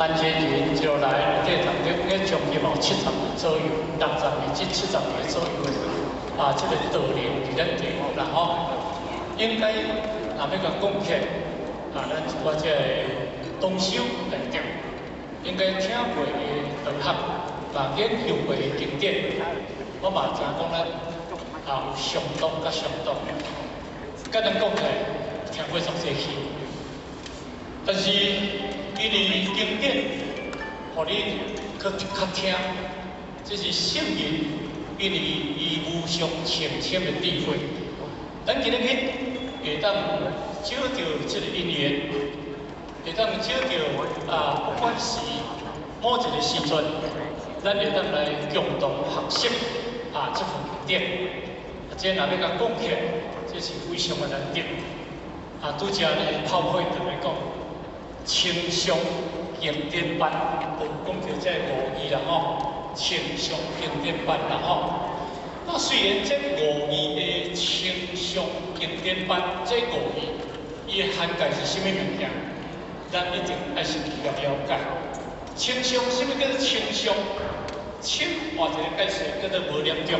陈前人就来这当中，应该将近70年左右，60年至70年左右的这个道理伫咱地方啦吼，应该若要甲讲起咱一寡这东修内底，应该听过的道学，研究过的经典，我嘛知影讲咱有相当甲相当，甲咱讲起来听过足济去，但是因为经典，互你去较听，这是圣人因为伊无上深深的智慧。咱今日会当找到这个因缘，会当找到不管是某一个时阵，咱会当来共同学习这份经典。这若要甲讲起，这是非常的难得。拄则呢，泡泡就来讲。清香经典版，就讲到这5字啦吼，清香经典版啦吼。那虽然这5字的清香经典版，这5字伊的涵盖是啥物物件？咱一定爱先要了解。清香，啥物叫做清香？清换一个解释叫做无念中，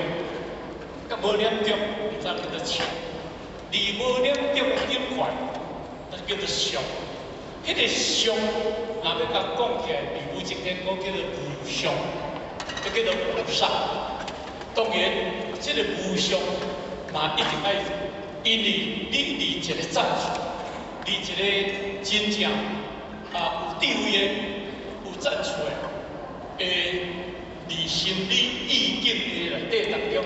甲无念中，咱叫做清。离无念中的因缘，那叫做香。迄个相，若要甲讲起来，比武经典讲叫做无相，就叫做无相。当然，这个无相嘛一定爱，因为你离一个赞许，离一个真正有智慧的、有赞许的，离心理意境的内底当中，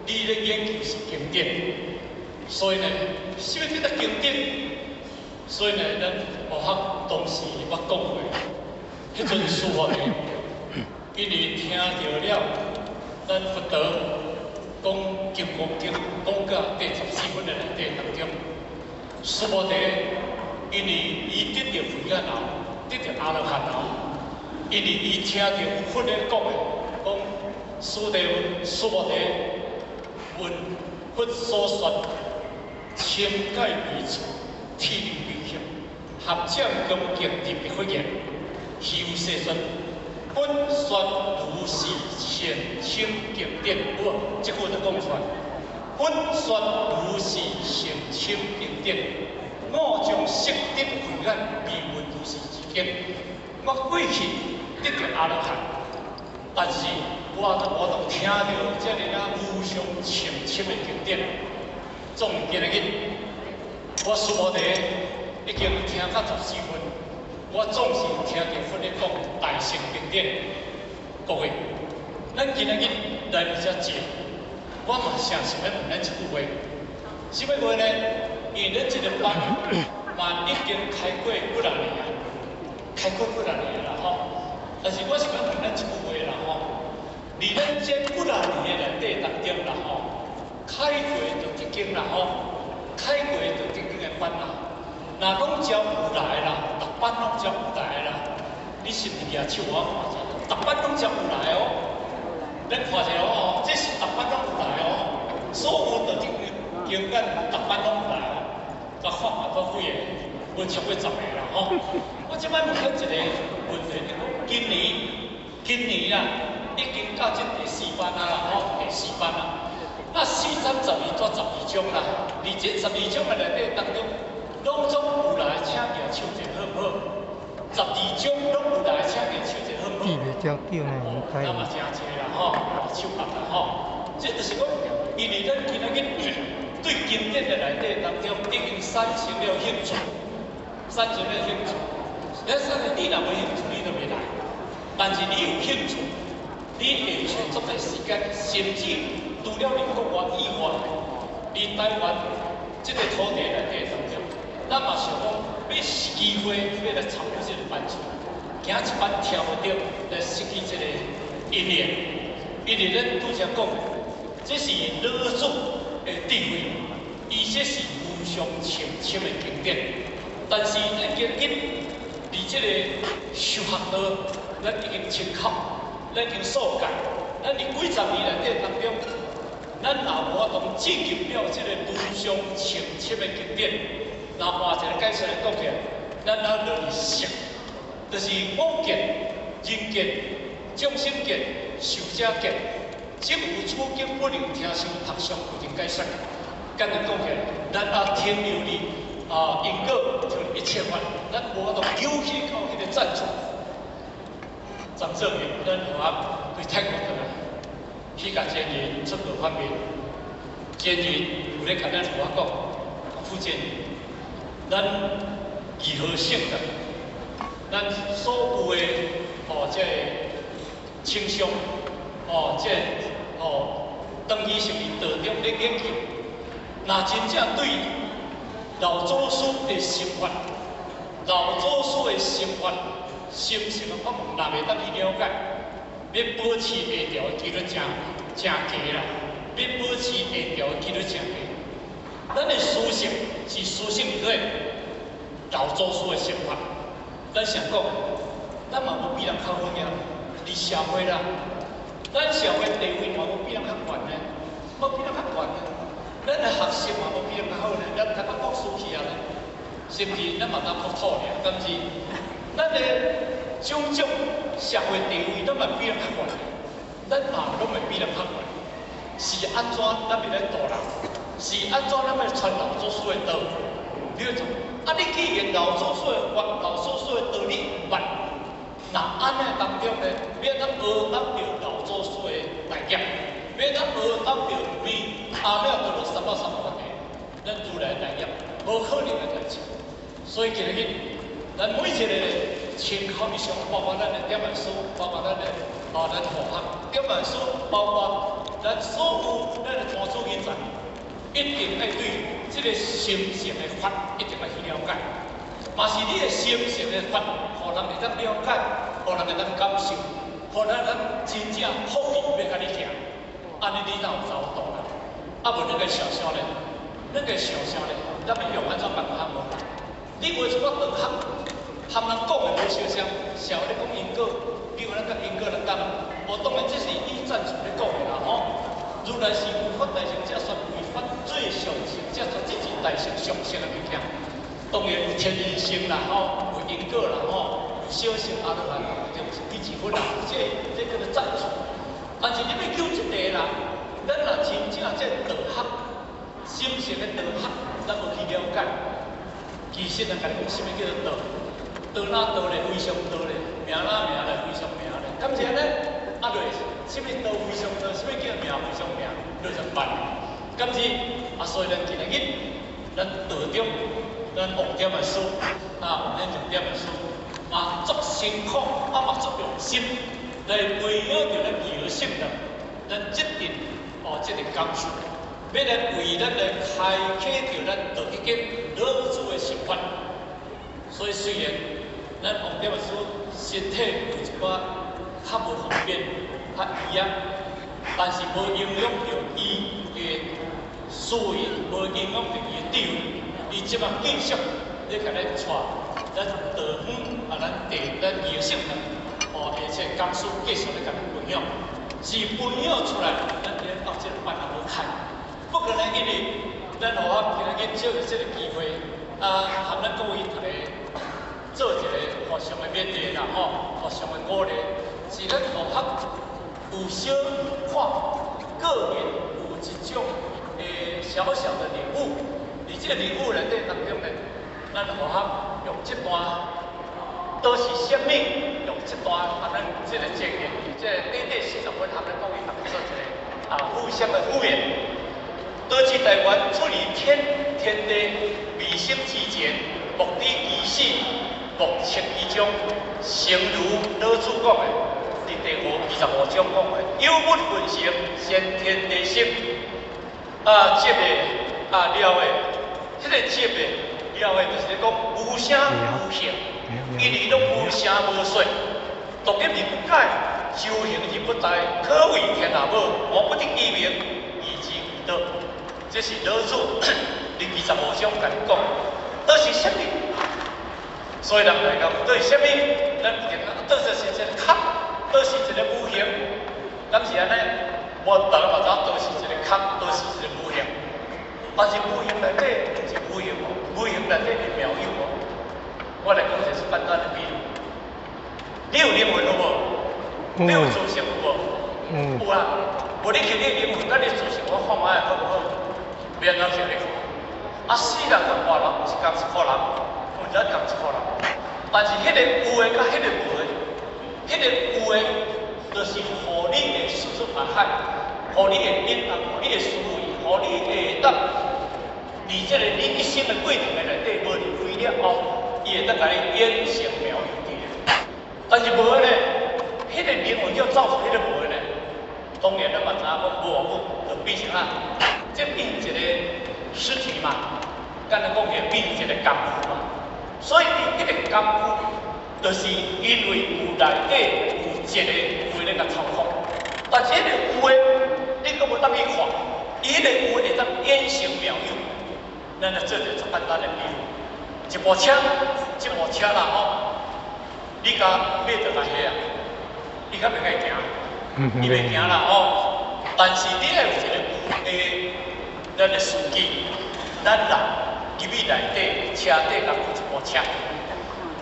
你咧研究是经典，所以呢，什么叫做经典？所以呢，咱学校当时捌讲过，迄阵师傅呢，因为听到了咱佛陀讲《金刚经》讲到第14分的内底当中，师傅呢，因为伊得到慧眼后，得到阿罗汉后，因为伊听到佛咧讲的，讲师傅呢，闻佛所说，千界迷处。天灵秘境，合掌恭敬特别发言，虚有世尊，本宣如是善清经典。我这句就讲出来，本宣如是善清经典。我将识得慧眼，未闻如是之经。我过去得到阿罗汉，但是我都听到这个无上深深的经典，总今日。我师傅弟已经听到14分，我总是听到佛咧讲大乘经典。各位，咱今日来到遮坐，我嘛诚想要问咱一句话，什么话呢？因为咱这个班嘛已经开过几啊年啊，开过几啊年啦吼。但是我是要问咱一句话啦吼，伫咱这几啊年的内底当中啦吼，开过就一经啦吼。开过就正经的班啦，若拢招有来啦，逐班拢招有来啦。你是毋是举手我看者？逐班拢招有来哦。咱看者哦，这是逐班拢有来哦。所有的这个经验，逐班拢有来哦。甲看嘛都几个，无超过10个啦吼。我即摆问咱一个问题，今年啦，已经到这第4班啦吼，第4班啦。那4、3、12做12种啦，而这12种的内底当中，拢总有来请举手者好不好？12种拢有来请举手者好不好？那么真济啦吼，手合啦吼，这就是讲，因为咱今仔日对经典的内底当中已经产生了兴趣，咱若你若无兴趣，你就袂来。但是你有兴趣，你会找足个时间，甚至。除了你国外以外，伫台湾这个土地内底当中，咱嘛想讲要机会要来参与这个班次，行一班跳不着，来失去这个因缘。因为咱拄则讲，这是老祖的智慧，伊这是无上深深的经典。但是咱今日伫这个修学道，咱已经深考，咱已经数解，咱伫几十年内底当中。咱若无法通制定了这个无上深深的经典，若换一个解释来讲起来，咱要认识，就是我见、人见、众生见、受者见，即有处境不能听受读上有人解说。简单讲起来，咱天有理因果就一切法，咱无法度尤其靠迄个赞助。张正宇，咱互对泰国过来，去甲建议出各方面，建议有咧甲咱互讲，副建议，咱如何性的，咱所有的这倾向，当伊是道中咧研究，若真正对老祖师的生活，老祖师的生活。深深的法门，若袂当去了解，要保持下条纪律真低啦，要保持下条纪律真低。咱的思想是思想对老祖师的生活。咱常讲，咱嘛无比人较好呀，伫社会啦，咱社会地位嘛无比人较悬呢，无比人较悬呢。咱的学习嘛无比人较好呢，咱台北读书去啊呢，甚至咱嘛当国土呢，敢是？咱的种种社会地位，咱嘛比人较悬，咱嘛拢会比人较悬。是安怎咱要来度人？是安怎咱要传老祖师的道？比如说，你既然老祖师的法、老祖师的道理唔捌，那安尼当中呢，要咱学到老祖师的大业，要咱学到为阿庙到了三百个，咱自然大业，无可能的代志。所以今日。咱每一个参考以上，包括咱的点文书，包括咱的咱的学校点文书，包括咱所有咱的专注人才，一定要对这个心性的法一定要去了解。嘛是你的心性的法，互人会当了解，互人会当感受，互人真正福利要甲你行，安尼你才有走道啦。无那个小小的，咱们用安怎办法无？你袂出我道学。含人讲的无相像，社会咧讲因果，比如咱甲因果来讲，当然这是以赞助咧讲的啦吼。如来是无法大成者，算违法最上乘者，才真正大成上乘的物件。当然有天意性啦吼，有因果啦吼，有小乘阿罗汉，就是第几分啦，这叫做赞助。但是你要求一个啦，咱若真正这道学，心性的道学，咱无去了解，其实咱甲你讲，什么叫做道？道哪道咧，非常道咧，名哪名咧，非常名咧。咁是安尼，什么道非常道，什么叫名非常名，就是办。咁是所以咱今日咱道中，咱学点的书，咱用点的书，嘛足辛苦，嘛足用心，来培养着咱儿性的，咱一定这个工序，要来为咱来开启着咱道一个老子的生活。所以虽然咱学点的书身体有一寡较无方便、较易啊，但是无影响到伊的思维，无影响到伊的智慧。伊即摆继续咧甲咱带咱道远咱咱儿性的而且工书继续咧甲咱培养，是培养出来，咱连到这个班也无开，不可能因为咱学校今日借这个机会含咱各位大家。做一个互相的勉励啦，互相的鼓励，是咱学校有小看个人有一种小小的礼物，而这个礼物内底当中呢，咱学校用这段都是什么？用这段咱这个经验，这短40分含咱各位同学做一个互相的敷衍。多次台湾处理天地未生之前，目的其事。目测其中，诚如老子讲的，伫第25章讲的，有物混成，先天地生。接的了的，这个接的了的，就是讲无声无形，一律拢无声无说，独立而不改，修行而不殆，可谓天下母，我不得其名，以之为道。这是老子伫25章甲你讲，这是什么？所以人来讲，对什么？咱一定倒是一个壳，倒是一个无形。当时安尼，我大家嘛知道，倒是一个壳，倒是一个无形。但是无形内底是无形哦，无形内底是妙有哦。我来讲就是简单的比喻，你有灵魂好无？你有自信有无？有啊。无你去你灵魂，咱你自信，我看卖好不好？免咱去你看。啊，死人同活人是共一个人，有咱共一个人。但是迄个有诶，甲迄个无诶，迄个有诶，就是互你诶四处八海，互你诶引导，互你诶思维，互你会当，伫即个你一生诶过程诶内底无离开了后，伊会当甲你演成描绘起来。但是无咧，迄个灵魂要造出迄个无咧，当然咱嘛知影讲无无就变成啊，这变一个实体嘛，敢若讲会变一个功夫嘛。所以迄个功夫，就是因为有内底有一个有咧甲操控，但是迄个有诶，你阁无当去看，伊迄个有诶会当演成妙用，咱就做一个简单的比喻，一部车，这部车啦吼，你甲买着来遐啊，你敢袂甲伊行？伊袂行啦吼，但是你要有一个有诶，咱的司机，咱人。入去内底车底甲开一部车，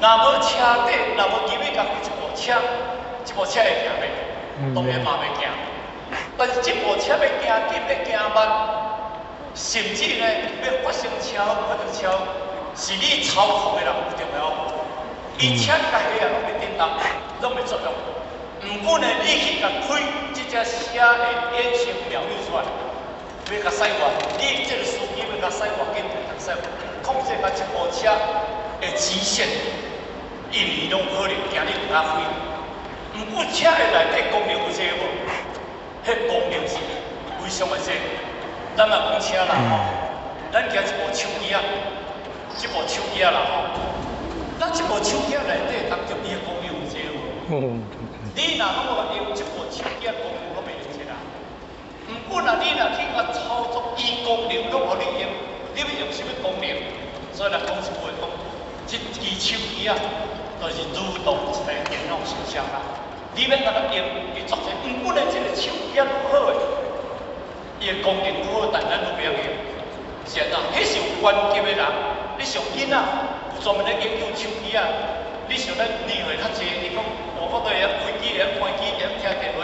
若无车底，若无入去甲开一部车，这部车会行袂？当然嘛袂行。但是这部车要行紧，要行慢，甚至呢要发生车祸、发生车祸，是你操控的人有重要。伊车甲遐拢袂颠动，拢袂作用。毋过呢，你去甲开这只车会演成妙用出来。要甲驶外，你这个司机要甲驶外紧，通驶控制甲一部车的极限，因为拢可能行你有甲飞。毋过车的内底功能有这无？迄功能是非常的多。咱嘛讲车啦吼，咱行一部手机啊，一部手机啊啦吼，咱一部手机内底当中伊的功能有这无？你若拢无用一部手机的功能，拢袂用起来。毋过若你若去甲操作伊功能，拢互你用，你要用什么功能？所以来讲一句讲，这支手机啊，就是如同一个电脑形象啦。你免甲它用，伊作者毋过呢，这个手机啊愈好诶，伊的功能愈好，但咱都不要用。是安怎？迄是有关键的人，你上囡仔有专门咧研究手机啊。你像咱年岁较济，你讲我都会晓开机，会晓关机，会晓听电话。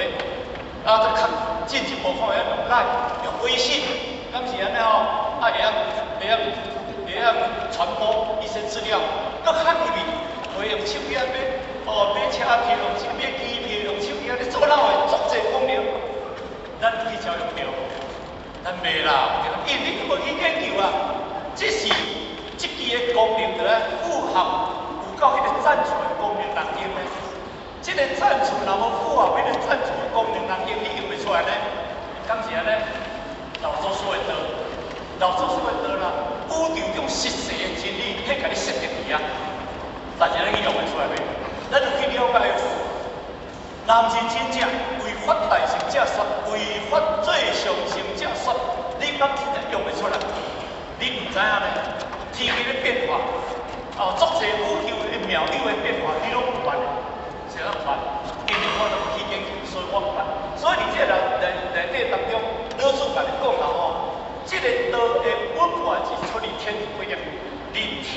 啊，再较进一步看，会晓用赖、用微信，敢是安尼吼？啊，会晓传播一些资料，搁较入去，会用手机啊买车票，买机票，用手机啊咧做哪个足济功能，咱去照用着，咱袂啦，因为你无去研究啊，这是这支的功能就咧符合有够迄个赞助的功能人用咧。这个赞助若无符合迄个赞助的功能，人用你用袂出来呢？敢是安尼？老祖说的对，老祖说的对啦。宇宙中实际的真理，迄甲你设定去啊，但是咱去用袂出来袂？咱就去了解，若毋是真正违法大成者说，违法最上成者说，你敢真正用袂出来？你毋知影咧，天气咧变化，足济宇宙的妙有的变化，你拢有办的。是怎办？因为我都去研究，所以我唔办。所以伫这内底当中，老师甲你讲啦吼，这个道的本源是出于天地不一样，而天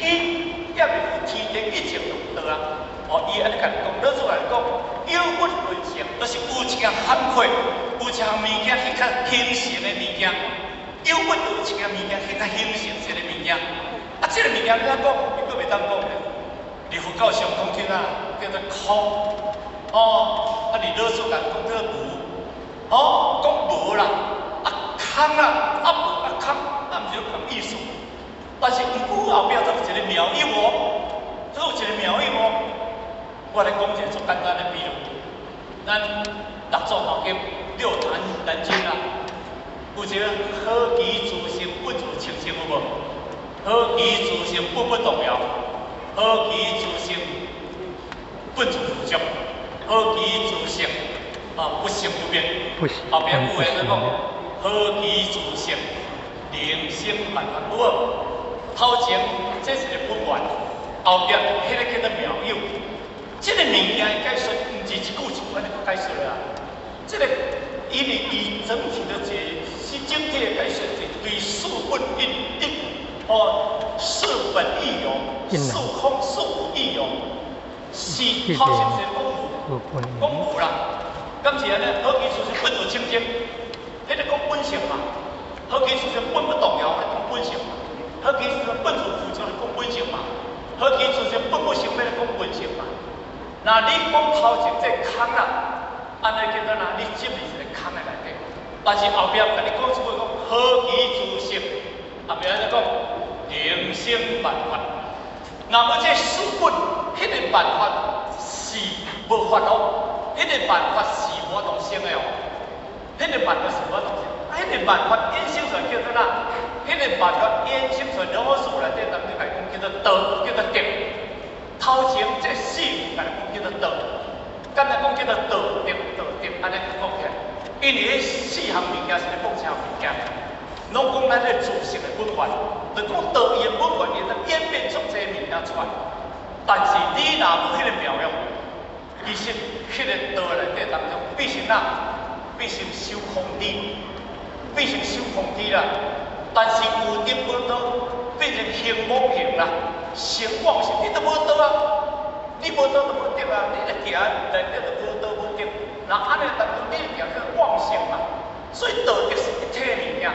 也袂是天地一直有道啊。伊安尼甲你讲，老师甲你讲，有物为性，就是有一件涵括，有一项物件迄较形成的物件，有物就有一件物件迄较形成一个物件。啊，这个物件你怎讲？伊佫袂当讲咧。伫佛教上讲起啦，叫做空，啊，伫老师甲讲叫无，讲无啦，空啦，无空，毋是讲意思。但是毋过后壁都有一个妙用都有一个妙用我来讲一个最简单的比喻，咱六祖嘛叫六坛南经啦，有一个好奇自性，不自清净有无？好奇自性不动摇。好奇自性，本自无足；好奇自性，不生不灭。后边有诶讲，好奇自性，灵性万法有无？头前这是个本源，后边迄个叫做妙有。这个物件的解说，毋是一句一句安尼解说啦。这个因为伊整体的是整体的解说，是对事本事本亦有，事空事无亦有，事是好先生讲有啦，咁是安尼，好技术是本有清净，迄个讲本性嘛，好技术是本不动摇，讲本性嘛，好技术是本自负就讲本性嘛，好技术是本不成，要讲本性嘛。那你讲头前这空啦，安尼叫做哪？你进入一个空的内底，但是后壁甲你讲出来讲好技术性，后壁安尼讲灵性万法。那么这书本，迄个办法是无法哦，迄个办法是无同性的哦，迄个办法是无同性，迄个办法衍生出来叫做哪？迄个办法衍生出来老师内底，咱们来讲叫做道，叫做德。头前这四个来讲叫做道，简单讲叫做道德，道德安尼讲起来，因为迄四项物件是咧讲啥物件？拢讲咱咧自性的本源，就讲道义的本源，伊能演变出这物件出来。但是你若无迄个妙用，其实迄个道内底当中，必须修空理，必须修空理啦。但是有德无道，变成行无行啦，成妄是你都无道啊，你无道就无德啊，你咧行内底就无道无德，那安尼当中你行叫妄性嘛，所以道德是一体物件。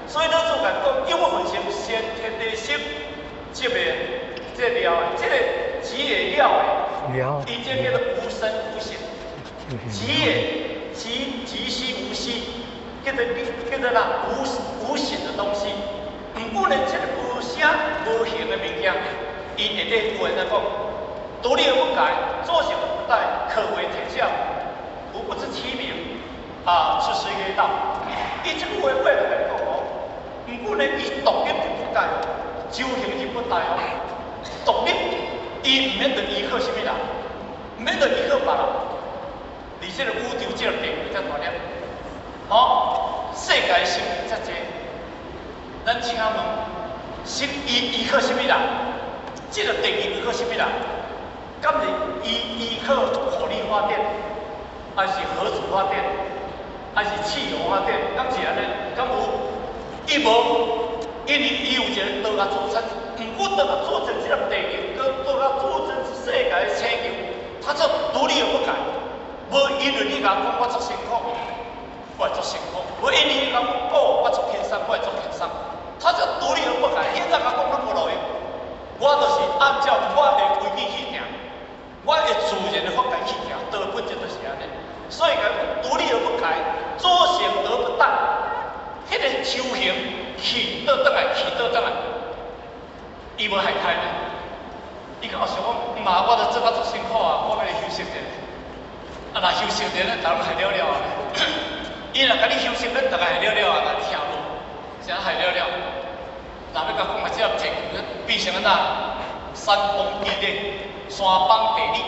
所以老祖讲讲，有分成先天地心，即个了的，即个即个了的，伊这叫做无生无性，即个即虚无虚，叫做哪无形的东西。唔过呢，这个无声无形的物件，伊内底有人来讲，独立而不改，作行而不殆，可为天下无不知其名啊，是谁曰道？伊这个话话来讲哦。唔过呢，伊独立就不改哦，修行就不改哦。独立，伊唔免得依靠什么人，唔免得依靠别人。而且个宇宙这个地位才大了，好，世界生命才济。咱请问，依靠什么人？这个地位依靠什么人？敢是依靠火力发电，还是核子发电，还是汽油发电？敢是安尼？敢有？伊无，因为伊有一个道甲组成，唔过道甲组成这个地球，跟道甲组成世界的星球，它就独立而不改。无因为你甲讲我做辛苦，我会做辛苦；无因为你甲讲哦我做轻松，我会做轻松。它就独立而不改。现在甲讲拢无路用，我就是按照我的规矩去行，我的自然的法界去行，道本质就是安尼。所以讲独立而不改，左行而不殆。迄个修行去倒转来，去倒转来，伊无害开呢？伊讲想讲，嘛，我都做甲足辛苦啊，我要来休息者。啊，若休息者咧，逐人害了了啊！伊若甲你休息，咱逐个害了了啊，甲你听无？啥害了了？若要甲讲啊，这地变成安那山崩地裂，山崩地裂。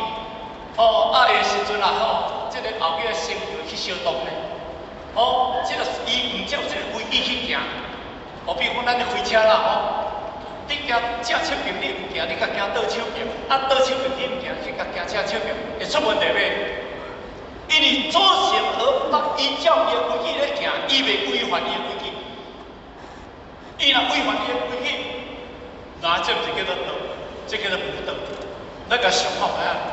哦，啊个时阵啊，吼，这个后壁的星球去相动咧。哦，这个伊唔照这个规矩去行，哦，比如讲咱咧开车啦，吼，你行正手边你唔行，你甲行倒手边，啊倒手边你唔行，去甲行正手边，会出问题袂？因为左行而不当，依照伊的规矩咧行，伊袂违反伊的规矩。伊若违反伊的规矩，那这不是叫做道，这叫做无道。那个上好啊，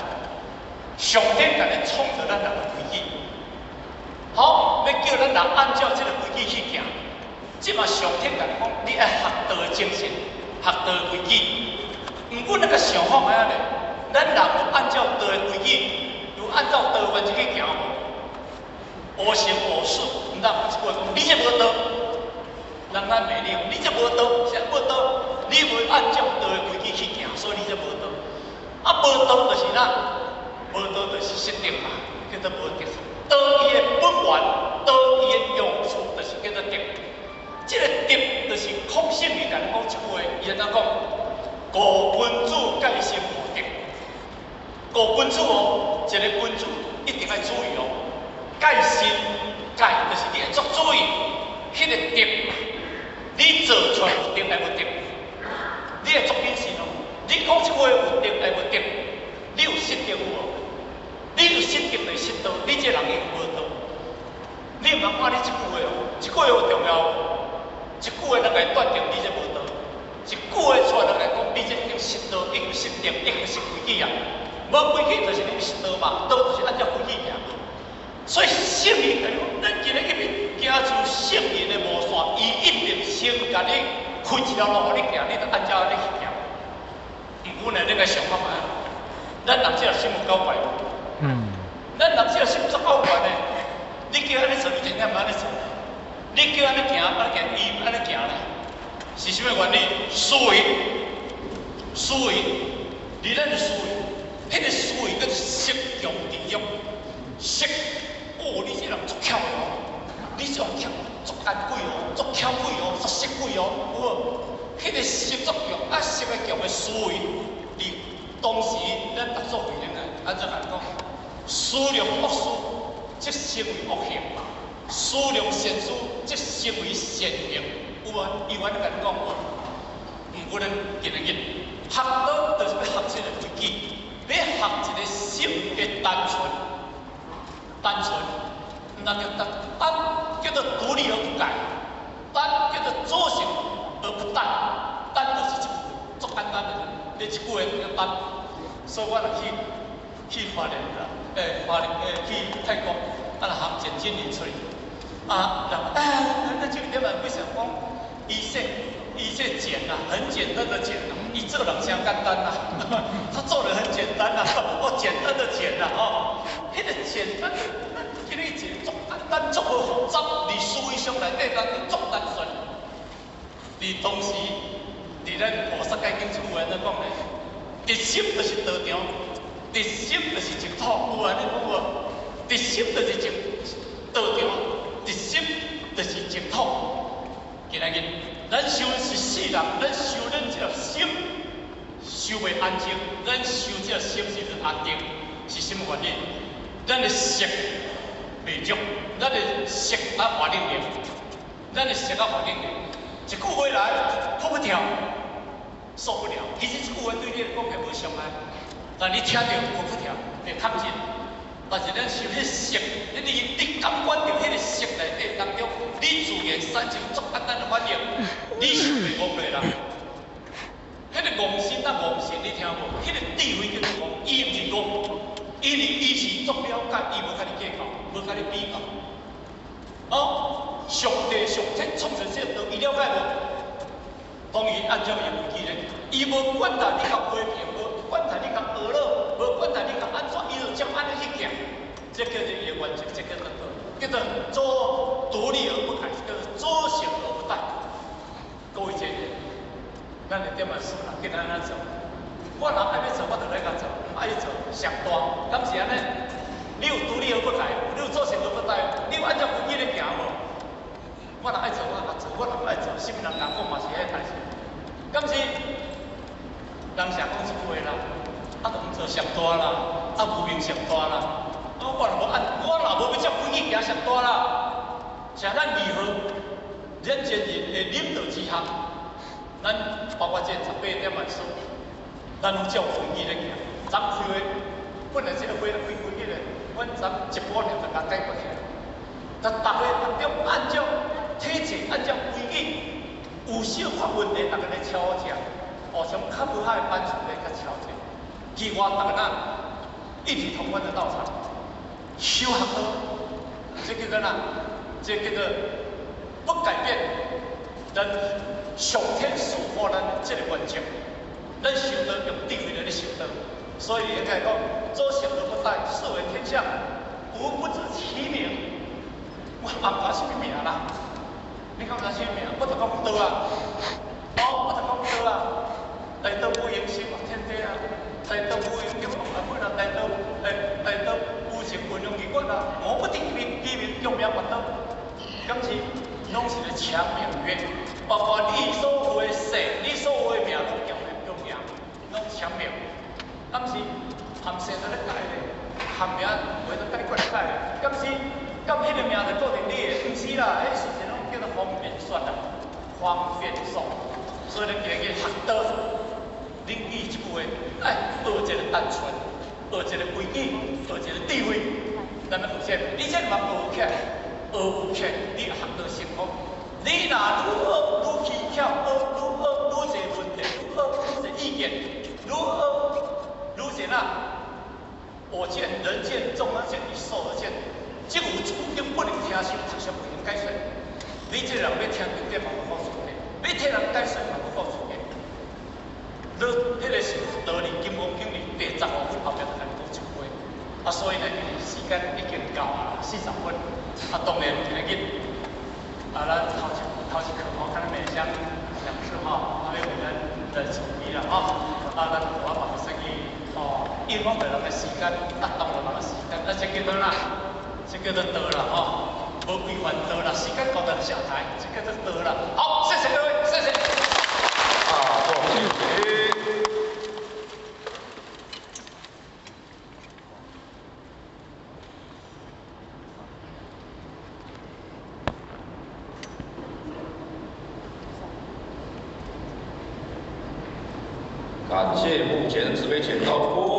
上天甲你创造咱人的规矩。好，要叫咱人按照这个规矩去行。即嘛上天甲你讲，你爱学道的精神，学道的规矩。毋过那个上好安尼，咱人有按照道的规矩，有按照道的原则去行无？无成无事，毋当一句话讲，你这无道，人咱袂了，你这无道，是无道，你袂按照道的规矩去行，所以你这无道。啊，无道就是哪？无道就是失德嘛，叫做无德。道义的本源，道义的用处，就是叫做德。这个德，就是孔圣人甲你讲一句话，伊安怎讲？故君主戒心无德。故君主哦，一个君主一定要注意哦。戒心，戒就是你要足注意，迄个德，你做出有德来无德，你要足谨慎哦。你讲一句话有德来无德，你有失德无？你有失德就失道，你这人已经无道。你毋通看你一句话哦，一句话有重要无？一句话能来断定你这无道，一句话出来能来讲你这已经失道，已经失德，已经失规矩啊。无规矩就是你是道嘛，道就是按照规矩行嘛。所以圣人来讲，咱今日入面行出圣人的模线，伊一定先甲你开一条路，你行，你就按照安尼去行。毋过呢，你个想法嘛，咱人只心有够怪。咱人只心足够怪呢，你叫安尼做，伊天天安尼做；你叫安尼行，安尼行，伊安尼行咧。是啥物原理？思维，伫咱的思维，迄个思维叫做识用利用。识，哦，你这人足巧的哦，你这人巧，足干鬼哦，足巧鬼哦，足识鬼哦，有无？迄个识作用，识的强的思维，你当时咱读作为人啊，安怎来讲？思量恶事，即成为恶行；思量善事，即成为善行。有无？伊原来甲你讲无？毋过咱今日学道就是要学这个规矩，要学一个心的单纯，那叫单叫做独立而不改，单叫做左行而不单，单就是一句，足简单的，你一句话叫单。所以我就去花莲啦，去泰国，学简经理出来，咱这个点为什么讲？伊这简啊，很简单的简啊，伊做人真简单啊，他做人很简单啊，我简单的简啊，哦，迄个简单，今日简足简单，足无复杂，伫思维上内底，咱足单纯。伫当时，伫咱菩萨戒经有安怎讲咧？直心就是道场，直心就是净土，有安尼讲无？直心就是净道场，直心就是净土。今仔日。咱修是世人，咱修咱这个心修袂安静，咱修这个心是安定，是什么原因？咱的识袂足，咱的识活灵灵，咱的识活灵灵，一句话来跑不掉，受不了。其实一句话对你讲起无伤害，但你听到跑不掉，会抗劲。但是咱修迄识，你感官到迄个识内底当中，你自然产生足简单的反应，你是袂误的啦。迄个悟性你听无？迄个智慧叫做悟，伊毋是悟，伊是足了解，伊无甲你计较，无甲你比较。哦，上帝上天创造这道，伊了解无？当然按照伊规矩咧，伊无管他你甲批评，无管他你甲学了，无管他你甲安怎，伊就照安尼去行。这叫做伊的原则，这叫做左独立而不改，叫做左行而不殆。各位姐妹，咱的点么事啦，跟咱安怎走？我人爱要做，我就来甲做，爱做上大，敢是安尼？你有独立而不改，你有左行而不殆，你有按照规矩咧行无？我人爱做，我甲做，我人爱做，什么人讲我嘛是爱代志。敢是？人常讲一句话啦，啊，唔做上大啦，啊，无名上大啦。我若无要照规矩行上大啦，像咱如何人前人的领导之下，咱包括这18点万数，咱拢照规矩咧行。咱开会本来这个会规矩咧，阮咱一半年就甲解决起来。但大家当中按照体制，按照规矩，有小发问题，大家咧吵架，像较无海的班数咧较吵架，其外大家一体同欢的道场。修学道，这叫做哪？这叫做不改变咱上天赐予咱这个原则。咱修道用智慧来咧修道，所以应该讲左行而不殆，是为天下无不知其名。我也唔知什么名啦，你讲啥什么名？我就讲道啊，我就讲道啊，大道无形心惑天地啊，大道无形叫我本来大道。是运用机关啊，我不定名用名法道，今次拢是咧抢名曰，包括你所有的姓，你所有的名拢用名，拢抢名。今次含姓在咧改咧，含名为咗甲你过来改咧，今次咁迄个名就固定你的，唔是啦，迄事情拢叫做方便算啦，方便算。所以咱今日学道，恁记一句话，学一个单纯。学一个规矩，学一个智慧，咱要学这，你这嘛学起来，学不起来，你学到成功。你若愈学愈技巧，愈学愈侪问题，愈学愈侪意见，愈学愈侪我见、人见、众而见、以寿而见，即有主经不能听受，读书不能解说。你这人要听经典嘛，无好处嘅；你听人解说嘛，无好处嘅。你迄个是道理，金刚经里第15分后面就来讲一回。所以呢，时间已经到啊40分。当然今日咱头一课看咱面向讲师还有我们的主题啦咱我把这个一方面人的时间，当然人的时间，这叫做啦，这叫做道啦无违反道啦，时间到了下台，这叫做道啦。好，谢谢各位，谢谢。谢谢。感谢目前指挥剪刀布。